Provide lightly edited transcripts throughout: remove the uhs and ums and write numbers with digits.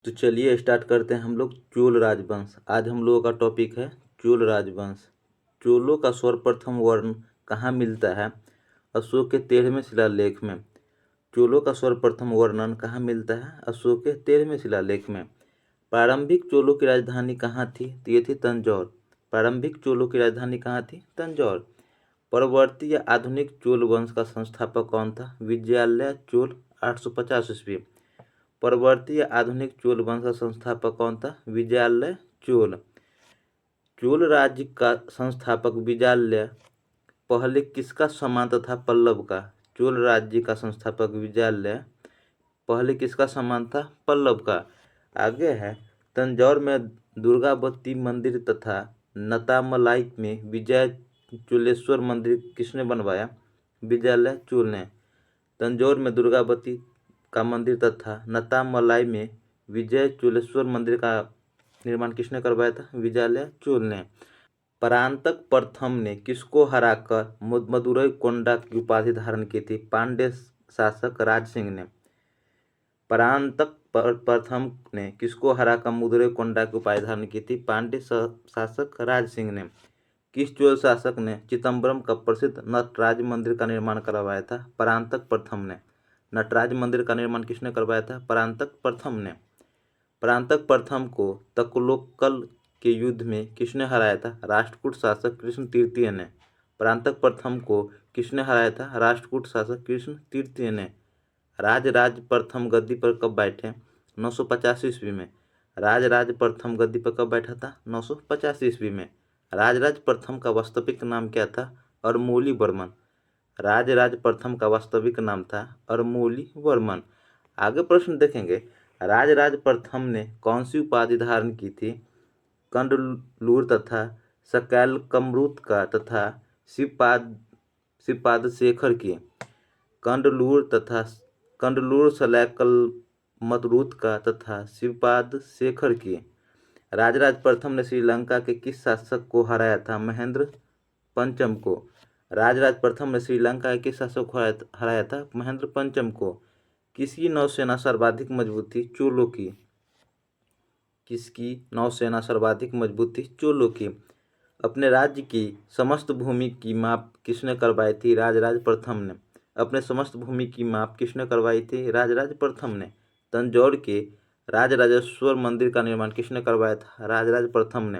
तो चलिए स्टार्ट करते हैं हम लोग चोल राजवंश। आज हम लोगों का टॉपिक है चोल राजवंश। चोलों का सर्वप्रथम वर्ण कहाँ मिलता है? अशोक के 13वें शिलालेख में। चोलों का सर्वप्रथम वर्णन कहाँ मिलता है? अशोक के 13वें शिलालेख में। प्रारंभिक चोलों की राजधानी कहाँ थी? तो ये थी तंजौर। प्रारंभिक चोलों की राजधानी कहाँ थी? तंजौर। परवर्ती या आधुनिक चोल वंश का संस्थापक कौन था? विजयालय चोल 850 ईस्वी। परवर्ती या आधुनिक चोल वंश का संस्थापक कौन था? विजयालय चोल। चोल राज्य का संस्थापक विजयालय पहले किसका सामंत था? पल्लव का। चोल राज्य का संस्थापक विजयालय पहले किसका सामंत था? पल्लव का। आगे है तंजौर में दुर्गावती मंदिर तथा नतामलाई में विजय चोलेश्वर मंदिर किसने बनवाया? विजयालय चोल ने। तंजौर में दुर्गावती का मंदिर तथा नतामलाई में विजय चोलेश्वर मंदिर का निर्माण किसने करवाया था? विजयालय चोल ने। परांतक प्रथम ने किसको हराकर मदुरई कोंडा की उपाधि धारण की थी? पांड्य शासक राज सिंह ने। परांतक प्रथम ने किसको हराकर मदुरई कोंडा की उपाधि धारण की थी? पांड्य शासक राज सिंह ने। किस चोल शासक ने चिदम्बरम का प्रसिद्ध नटराज मंदिर का निर्माण करवाया था? परांतक प्रथम ने। नटराज मंदिर का निर्माण किसने करवाया था? परांतक प्रथम ने। परांतक प्रथम को तकलोकल के युद्ध में किसने हराया था? राष्ट्रकूट शासक कृष्ण तृतीय ने। परांतक प्रथम को किसने हराया था? राष्ट्रकूट शासक कृष्ण तृतीय ने। राज प्रथम गद्दी पर कब बैठे? 950 ईस्वी में। राज प्रथम गद्दी पर कब बैठा था? 950 ईस्वी में। राज प्रथम का वास्तविक नाम क्या था? अरमोली वर्मन। राज प्रथम का वास्तविक नाम था अरमोली वर्मन। आगे प्रश्न देखेंगे। राज प्रथम ने कौन सी उपाधि धारण की थी? कंडलूर तथा सकैलकमरूत का तथा शिवपाद शेखर की। कंडलूर सलैकलमरूत का तथा शिवपाद शेखर की। राज प्रथम ने श्रीलंका के किस शासक को हराया था? महेंद्र पंचम को। राज प्रथम ने श्रीलंका के किस शासक को हराया था? महेंद्र पंचम को। किसकी नौसेना सर्वाधिक मजबूत थी? चोलों की। किसकी नौसेना सर्वाधिक मजबूत थी? चोलों की। अपने राज्य की समस्त भूमि की माप किसने करवाई थी? राज प्रथम ने। अपने समस्त भूमि की माप किसने करवाई थी? राज प्रथम ने। तंजौर के राजराजेश्वर मंदिर का निर्माण किसने करवाया था? राज प्रथम ने।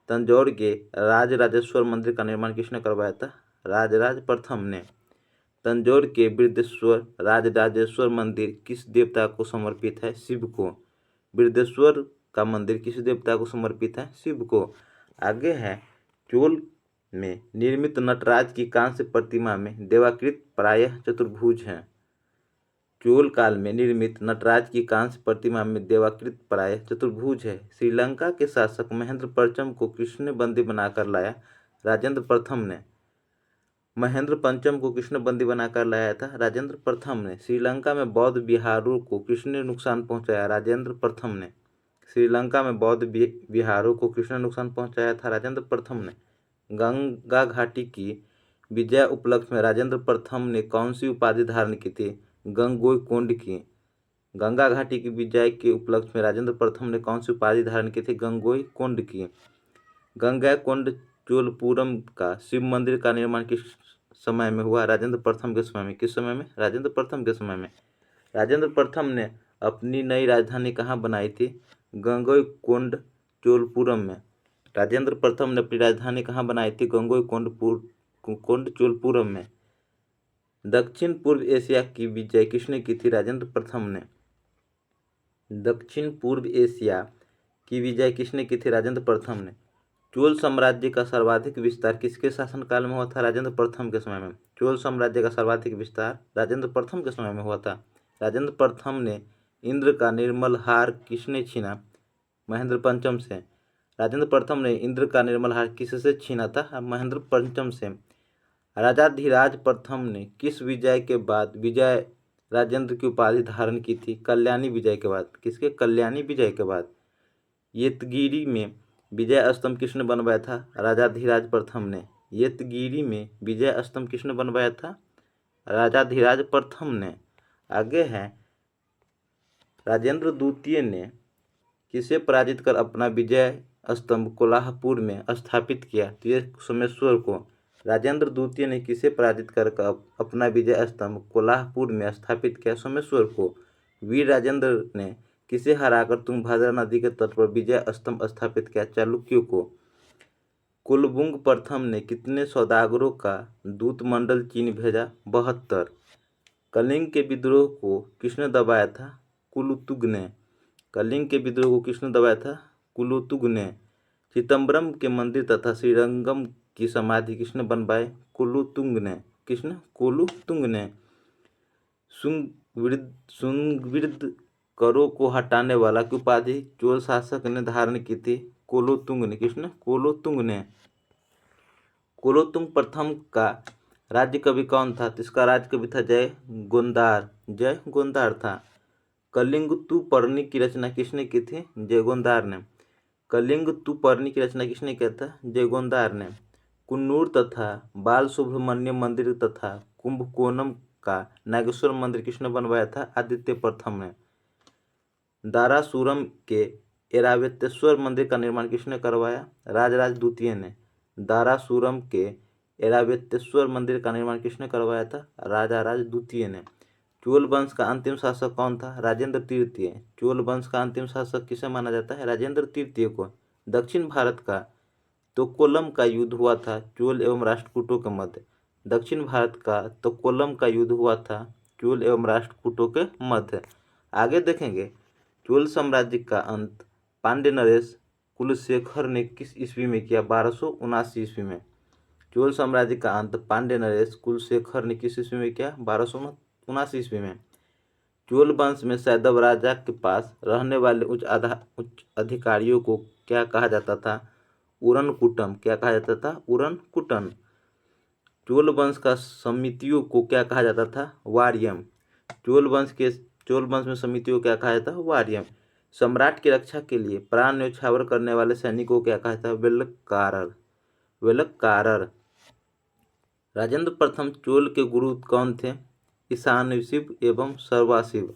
तंजौर के राजराजेश्वर मंदिर का निर्माण किसने करवाया था? राज प्रथम ने। तंजौर के बृहदेश्वर राजराजेश्वर मंदिर किस देवता को समर्पित है? शिव को। बृहदेश्वर का मंदिर किस देवता को समर्पित है? शिव को। आगे है चोल में निर्मित नटराज की कांस्य प्रतिमा में देवाकृत प्रायः चतुर्भुज है। चोल काल में निर्मित नटराज की कांस्य प्रतिमा में देवाकृत प्रायः चतुर्भुज है। श्रीलंका के शासक महेंद्र पंचम को किसने बंदी बनाकर लाया? राजेंद्र प्रथम ने। महेंद्र पंचम को किसने बंदी बनाकर लाया था? राजेंद्र प्रथम ने। श्रीलंका में बौद्ध विहारों को किसने नुकसान पहुंचाया? राजेंद्र प्रथम ने। श्रीलंका में बौद्ध विहारों को किसने नुकसान पहुंचाया था? राजेंद्र प्रथम ने। गंगा घाटी की विजय उपलक्ष्य में राजेंद्र प्रथम ने कौन सी उपाधि धारण की थी? गंगोई कोंड की। गंगा घाटी की विजय के उपलक्ष्य में राजेंद्र प्रथम ने कौन सी उपाधि धारण की थी? गंगोई कोंड की। गंगैकोंड चोलपुरम का शिव मंदिर का निर्माण किस समय में हुआ? राजेंद्र प्रथम के समय में। किस समय में? राजेंद्र प्रथम के समय में। राजेंद्र प्रथम ने अपनी नई राजधानी कहाँ बनाई थी? गंगईकोंड चोलपुरम में। राजेंद्र प्रथम ने अपनी राजधानी कहाँ बनाई थी? गंगईकोंड चोलपुरम में। दक्षिण पूर्व एशिया की विजय किसने की थी? राजेंद्र प्रथम ने। दक्षिण पूर्व एशिया की विजय किसने की थी? राजेंद्र प्रथम ने। चोल साम्राज्य का सर्वाधिक विस्तार किसके शासनकाल में हुआ था? राजेंद्र प्रथम के समय में। चोल साम्राज्य का सर्वाधिक विस्तार राजेंद्र प्रथम के समय में हुआ था। राजेंद्र प्रथम ने इंद्र का निर्मल हार किसने छीना? महेंद्र पंचम से। राजेंद्र प्रथम ने इंद्र का निर्मल हार किससे छीना था? महेंद्र पंचम से। राजाधिराज प्रथम ने किस विजय के बाद विजय राजेंद्र की उपाधि धारण की थी? कल्याणी विजय के बाद। किसके? कल्याणी विजय के बाद। येतगिरी में विजय स्तंभ किसने बनवाया था? राजाधिराज प्रथम ने। येतगिरी में विजय स्तंभ किसने बनवाया था? राजाधिराज प्रथम ने। आगे है राजेंद्र द्वितीय ने किसे पराजित कर अपना विजय स्तंभ कोल्हापुर में स्थापित किया? तो ये सोमेश्वर को। राजेंद्र द्वितीय ने किसे पराजित कर अपना विजय स्तंभ कोल्हापुर में स्थापित किया? सोमेश्वर को। वीर राजेंद्र ने किसे हराकर तुंगभद्रा नदी के तट पर विजय स्तंभ स्थापित किया? चालुक्यों को। कुलबुंग प्रथम ने कितने सौदागरों का दूतमंडल चीन भेजा? 72। कलिंग के विद्रोह को किसने दबाया था? कुलोत्तुंग ने। कलिंग के विद्रोह को किसने दबाया था? कुलोत्तुंग ने। चिदम्बरम के मंदिर तथा श्रीरंगम की समाधि किसने बनवाए? कुलोत्तुंग ने। किसने? कुलोत्तुंग ने। सुंगविरद करों को हटाने वाला की उपाधि चोल शासक ने धारण की थी? कुलोत्तुंग ने। किसने? कुलोत्तुंग ने। कुलोत्तुंग प्रथम का राज्य कवि कौन था? तो इसका राज्य कवि था जय गोंदार। जय गोंदार था। कलिंगतुपर्णी की रचना किसने की थी? जयगोंदार ने। कलिंगतुपर्णी की रचना किसने किया था? जयगोंदार ने। कुन्नूर तथा बाल सुब्रमण्यम मंदिर तथा कुंभकोणम का नागेश्वर मंदिर किसने बनवाया था? आदित्य प्रथम ने। दारासुरम के ऐरावतेश्वर मंदिर का निर्माण किसने करवाया? राजराज द्वितीय ने। दारासुरम के ऐरावतेश्वर मंदिर का निर्माण किसने करवाया था? राजाराज द्वितीय ने। चोल वंश का अंतिम शासक कौन था? राजेंद्र तृतीय। चोल वंश का अंतिम शासक किसे माना जाता है? राजेंद्र तृतीय को। दक्षिण भारत का तोकोलम का युद्ध हुआ था चोल एवं राष्ट्रकूटों के मध्य। दक्षिण भारत का तोकोलम का युद्ध हुआ था चोल एवं राष्ट्रकूटों के मध्य। आगे देखेंगे चोल साम्राज्य का अंत पांड्य नरेश कुलशेखर ने किस ईस्वी में किया? 1279 ईस्वी में। चोल साम्राज्य का अंत पांड्य नरेश कुलशेखर ने किस ईस्वी में किया? 1279 ईस्वी में। चोल वंश में सैंदव राजा के पास रहने वाले उच्च अधिकारियों को क्या कहा जाता था? उरनकुटम। क्या कहा जाता था? उरनकुटम। चोल वंश का समितियों को क्या कहा जाता था? वारियम। चोल वंश में समितियों को क्या कहा जाता? वारियम। सम्राट की रक्षा के लिए प्राण न्यौछावर करने वाले सैनिकों को क्या कहा जाता? वेलक्कारर। वेलक्कारर। राजेंद्र प्रथम चोल के गुरु कौन थे? ईशानशिव एवं सर्वाशिव।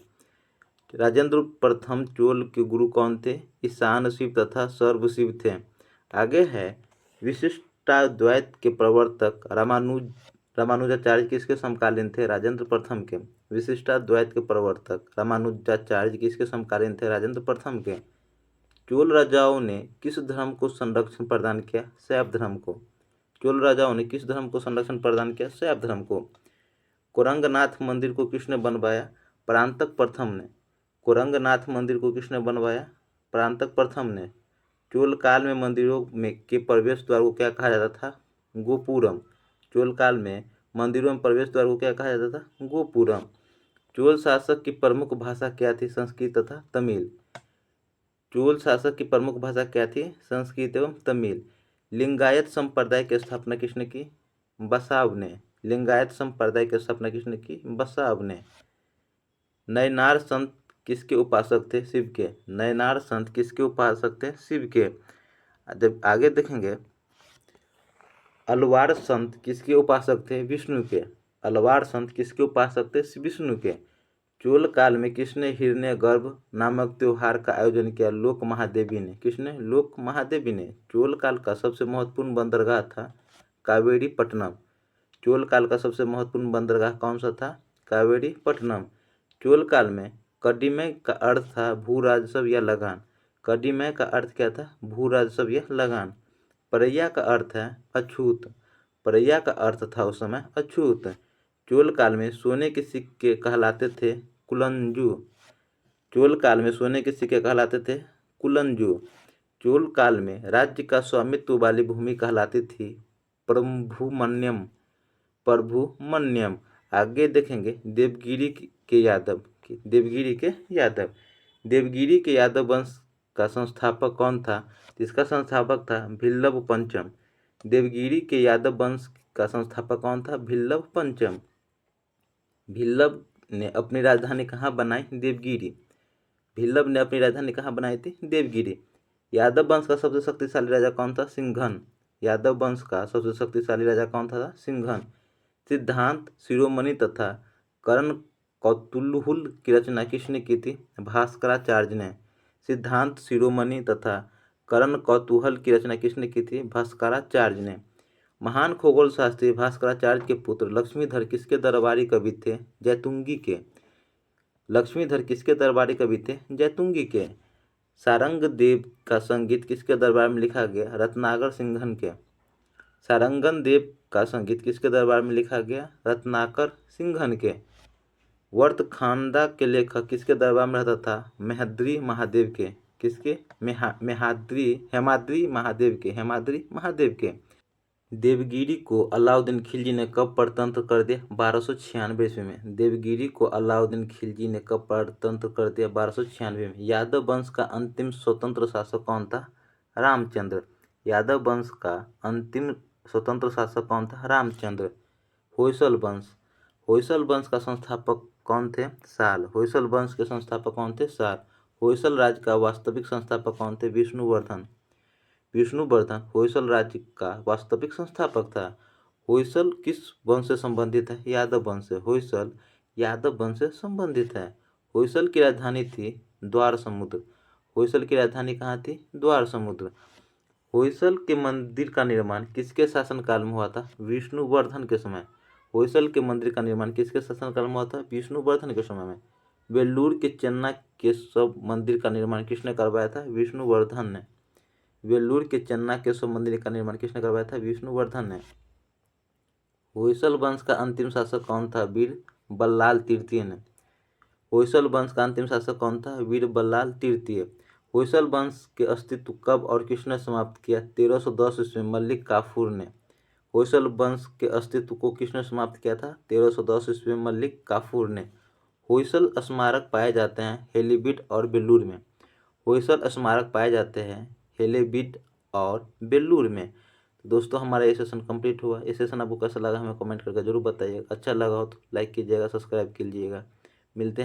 राजेंद्र प्रथम चोल के गुरु कौन थे? ईशानशिव तथा सर्वशिव थे। आगे है विशिष्टाद्वैत के प्रवर्तक रामानुजाचार्य किसके समकालीन थे? राजेंद्र प्रथम के। विशिष्टाद्वैत के प्रवर्तक रामानुजाचार्य किसके समकालीन थे? राजेंद्र प्रथम के। चोल राजाओं ने किस धर्म को संरक्षण प्रदान किया? शैव धर्म को। चोल राजाओं ने किस धर्म को संरक्षण प्रदान किया? शैव धर्म को। कोरंगनाथ मंदिर को किसने बनवाया? परांतक प्रथम ने। कोरंगनाथ मंदिर को किसने बनवाया? परांतक प्रथम ने। चोल काल में मंदिरों में के प्रवेश द्वार को क्या कहा जाता था? गोपुरम। चोल काल में मंदिरों में प्रवेश द्वार को क्या कहा जाता था? गोपुरम। चोल शासक की प्रमुख भाषा क्या थी? संस्कृत तथा तमिल। चोल शासक की प्रमुख भाषा क्या थी? संस्कृत एवं तमिल। लिंगायत संप्रदाय की स्थापना किसने की? बसाव ने। लिंगायत संप्रदाय की स्थापना किसने की? बसाव ने। नयनार संत किसके उपासक थे? शिव के। नयनार संत किसके उपासक थे? शिव के। आगे देखेंगे अलवार संत किसके उपासक थे? विष्णु के। अलवार संत किसके उपासक थे? विष्णु के। चोल काल में किसने हिरण्यगर्भ नामक त्योहार का आयोजन किया? लोक महादेवी ने। किसने? लोक महादेवी ने। चोल काल का सबसे महत्वपूर्ण बंदरगाह था कावेरी पट्टनम। चोल काल का सबसे महत्वपूर्ण बंदरगाह कौन सा था? कावेरी पट्टनम। चोल काल में कडिमय का अर्थ था भू राजस्व या लगान। कडिमय का अर्थ क्या था? भू राजस्व या लगान। परैया का अर्थ है अछूत। परैया का अर्थ था उस समय अछूत। चोल काल में सोने के सिक्के कहलाते थे कुलंजू। चोल काल में सोने के सिक्के कहलाते थे कुलंजू। चोल काल में राज्य का स्वामित्व वाली भूमि कहलाती थी प्रभुमन्यम। प्रभुमन्यम। आगे देखेंगे देवगिरी के यादव। देवगिरी के यादव। देवगिरी के यादव वंश का संस्थापक कौन था? इसका संस्थापक था भिल्लभ पंचम। देवगिरी के यादव वंश का संस्थापक कौन था? भिल्लभ पंचम। भिल्लभ ने अपनी राजधानी कहाँ बनाई? देवगिरी। भिल्लभ ने अपनी राजधानी कहाँ बनाई थी? देवगिरी। यादव वंश का सबसे शक्तिशाली राजा कौन था? सिंघन। यादव वंश का सबसे शक्तिशाली राजा कौन था? सिंघन। सिद्धांत शिरोमणि तथा कर्ण कौतूहल की रचना किसने की थी? भास्कराचार्य ने। सिद्धांत शिरोमणि तथा करण कौतूहल की रचना किसने की थी? भास्कराचार्य ने। महान खगोल शास्त्री भास्कराचार्य के पुत्र लक्ष्मीधर किसके दरबारी कवि थे? जैतुंगी के। लक्ष्मीधर किसके दरबारी कवि थे? जैतुंगी के। सारंग देव का संगीत किसके दरबार में लिखा गया? रत्नाकर सिंघन के। सारंगन देव का संगीत किसके दरबार में लिखा गया? रत्नाकर सिंघन के। वर्तखांदा के लेखक किसके दरबार में रहता था? मेहद्री महादेव के। किसके? हेमाद्री महादेव के। देवगिरी को अलाउद्दीन खिलजी ने कब परतंत्र कर दिया? 1296 ईस्वी में। देवगिरी को अलाउद्दीन खिलजी ने कब परतंत्र कर दिया? 1296 में। यादव वंश का अंतिम स्वतंत्र शासक कौन था? रामचंद्र। यादव वंश का अंतिम स्वतंत्र शासक कौन था? रामचंद्र। होयसल वंश। होयसल वंश का संस्थापक कौन थे? साल। होयसल वंश के संस्थापक कौन थे? साल। होयसल राज्य का वास्तविक संस्थापक कौन थे? विष्णुवर्धन। विष्णुवर्धन होयसल राज्य का वास्तविक संस्थापक था। होयसल किस वंश से संबंधित है? यादव वंश से। होयसल यादव वंश से संबंधित है। होयसल की राजधानी थी द्वार समुद्र। होयसल की राजधानी कहाँ थी? द्वार समुद्र। होयसल के मंदिर का निर्माण किसके शासनकाल में हुआ था? विष्णुवर्धन के समय। होयसल के मंदिर का निर्माण किसके शासनकाल में हुआ था? विष्णुवर्धन के समय में। वेल्लूर के चेन्नई के सब मंदिर का निर्माण किसने करवाया था? विष्णुवर्धन ने। वेल्लूर के चेन्नई केशव मंदिर का निर्माण किसने करवाया था? विष्णुवर्धन ने। होयसल वंश का अंतिम शासक कौन था? वीर बल्लाल तृतीय ने। होयसल वंश का अंतिम शासक कौन था? वीर बल्लाल तृतीय। होयसल वंश के अस्तित्व कब और किसने समाप्त किया? 1310 ईस्वी में मलिक काफूर ने। होयसल वंश के अस्तित्व को किसने समाप्त किया था? 1310 ईस्वी में मलिक काफूर ने। होयसल स्मारक पाए जाते हैं हेलीबीड और बेल्लूर में। होयसल स्मारक पाए जाते हैं हेलीबीड और बेल्लूर में। तो दोस्तों हमारा ये सेशन कंप्लीट हुआ। ये सेशन आपको कैसा लगा हमें कमेंट करके जरूर बताइएगा। अच्छा लगा हो तो लाइक कीजिएगा, सब्सक्राइब कीजिएगा। मिलते हैं